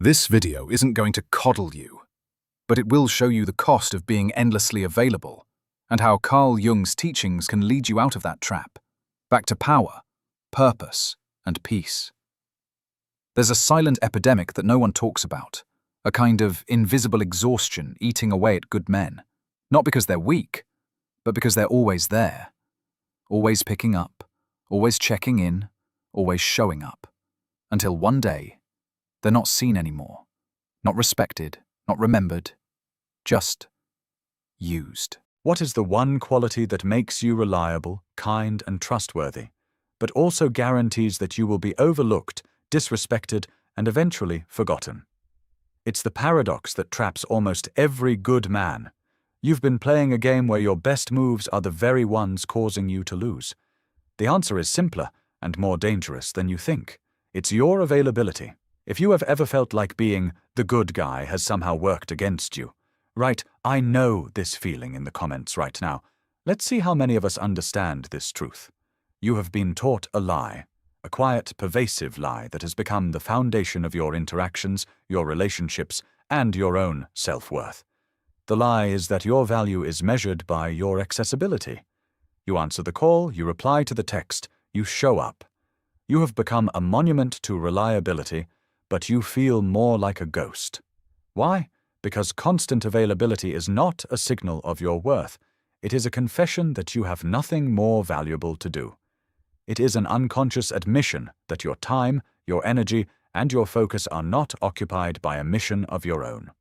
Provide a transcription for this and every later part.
This video isn't going to coddle you, but it will show you the cost of being endlessly available and how Carl Jung's teachings can lead you out of that trap, back to power, purpose, and peace. There's a silent epidemic that no one talks about, a kind of invisible exhaustion eating away at good men, not because they're weak, but because they're always there, always picking up, always checking in, always showing up, until one day, they're not seen anymore, not respected, not remembered, just used. What is the one quality that makes you reliable, kind, and trustworthy, but also guarantees that you will be overlooked, disrespected, and eventually forgotten? It's the paradox that traps almost every good man. You've been playing a game where your best moves are the very ones causing you to lose. The answer is simpler and more dangerous than you think. It's your availability. If you have ever felt like being the good guy has somehow worked against you, right, I know this feeling in the comments right now. Let's see how many of us understand this truth. You have been taught a lie, a quiet, pervasive lie that has become the foundation of your interactions, your relationships, and your own self-worth. The lie is that your value is measured by your accessibility. You answer the call, you reply to the text, you show up. You have become a monument to reliability, but you feel more like a ghost. Why? Because constant availability is not a signal of your worth. It is a confession that you have nothing more valuable to do. It is an unconscious admission that your time, your energy, and your focus are not occupied by a mission of your own.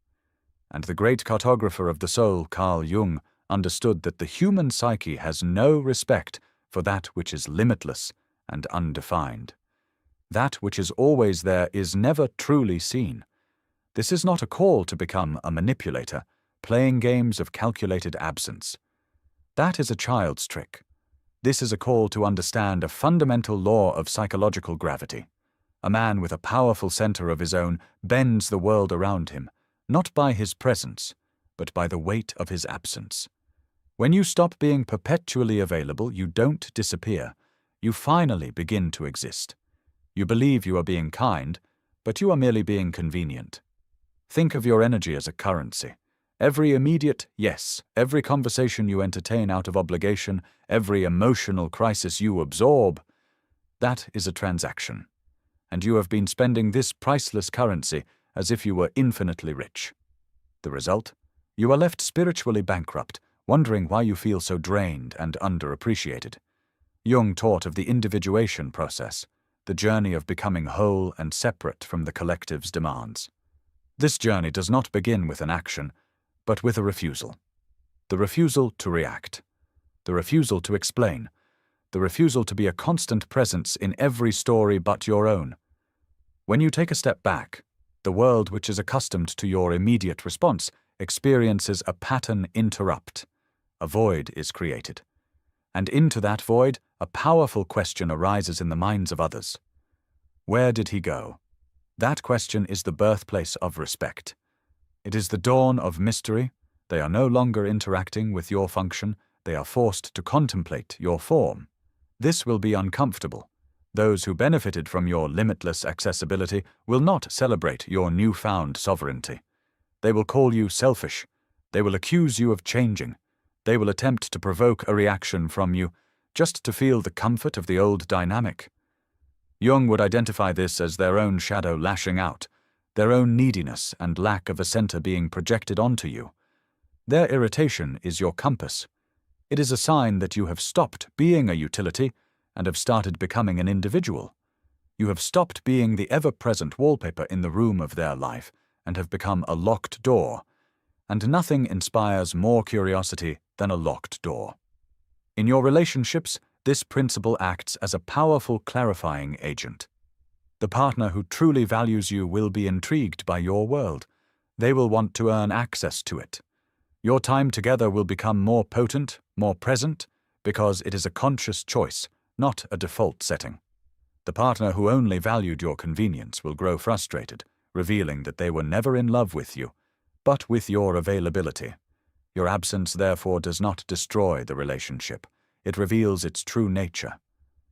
And the great cartographer of the soul, Carl Jung, understood that the human psyche has no respect for that which is limitless and undefined. That which is always there is never truly seen. This is not a call to become a manipulator, playing games of calculated absence. That is a child's trick. This is a call to understand a fundamental law of psychological gravity. A man with a powerful center of his own bends the world around him, not by his presence, but by the weight of his absence. When you stop being perpetually available, you don't disappear. You finally begin to exist. You believe you are being kind, but you are merely being convenient. Think of your energy as a currency. Every immediate yes, every conversation you entertain out of obligation, every emotional crisis you absorb, that is a transaction. And you have been spending this priceless currency as if you were infinitely rich. The result? You are left spiritually bankrupt, wondering why you feel so drained and underappreciated. Jung taught of the individuation process, the journey of becoming whole and separate from the collective's demands. This journey does not begin with an action, but with a refusal. The refusal to react. The refusal to explain. The refusal to be a constant presence in every story but your own. When you take a step back, the world which is accustomed to your immediate response experiences a pattern interrupt. A void is created. And into that void, a powerful question arises in the minds of others. Where did he go? That question is the birthplace of respect. It is the dawn of mystery. They are no longer interacting with your function. They are forced to contemplate your form. This will be uncomfortable. Those who benefited from your limitless accessibility will not celebrate your newfound sovereignty. They will call you selfish. They will accuse you of changing. They will attempt to provoke a reaction from you, just to feel the comfort of the old dynamic. Jung would identify this as their own shadow lashing out, their own neediness and lack of a center being projected onto you. Their irritation is your compass. It is a sign that you have stopped being a utility and have started becoming an individual. You have stopped being the ever-present wallpaper in the room of their life and have become a locked door. And nothing inspires more curiosity than a locked door. In your relationships, this principle acts as a powerful clarifying agent. The partner who truly values you will be intrigued by your world. They will want to earn access to it. Your time together will become more potent, more present, because it is a conscious choice, not a default setting. The partner who only valued your convenience will grow frustrated, revealing that they were never in love with you, but with your availability. Your absence, therefore, does not destroy the relationship. It reveals its true nature.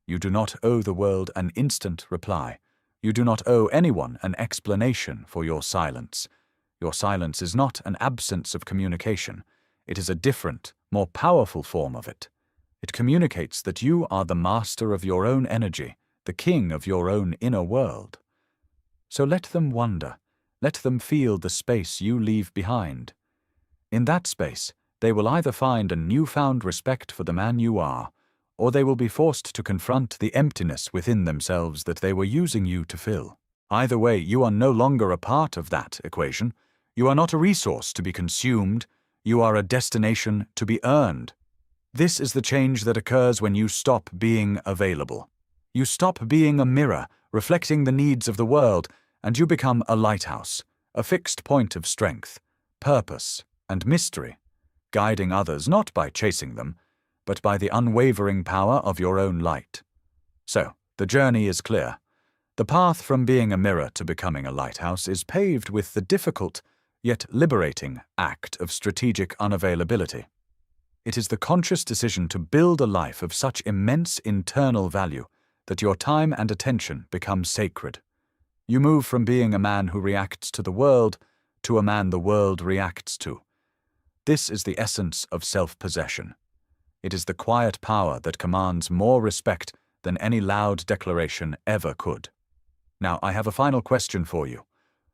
You do not owe the world an instant reply. You do not owe anyone an explanation for your silence. Your silence is not an absence of communication. It is a different, more powerful form of it. It communicates that you are the master of your own energy, the king of your own inner world. So let them wonder. Let them feel the space you leave behind. In that space, they will either find a newfound respect for the man you are, or they will be forced to confront the emptiness within themselves that they were using you to fill. Either way, you are no longer a part of that equation. You are not a resource to be consumed. You are a destination to be earned. This is the change that occurs when you stop being available. You stop being a mirror, reflecting the needs of the world, and you become a lighthouse, a fixed point of strength, purpose, and mystery, guiding others not by chasing them, but by the unwavering power of your own light. So, the journey is clear. The path from being a mirror to becoming a lighthouse is paved with the difficult, yet liberating, act of strategic unavailability. It is the conscious decision to build a life of such immense internal value that your time and attention become sacred. You move from being a man who reacts to the world to a man the world reacts to. This is the essence of self-possession. It is the quiet power that commands more respect than any loud declaration ever could. Now, I have a final question for you.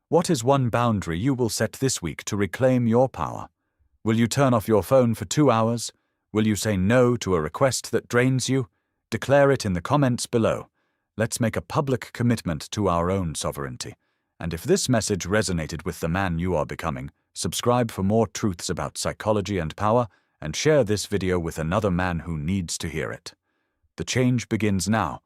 What is one boundary you will set this week to reclaim your power? Will you turn off your phone for 2 hours? Will you say no to a request that drains you? Declare it in the comments below. Let's make a public commitment to our own sovereignty. And if this message resonated with the man you are becoming, subscribe for more truths about psychology and power, and share this video with another man who needs to hear it. The change begins now,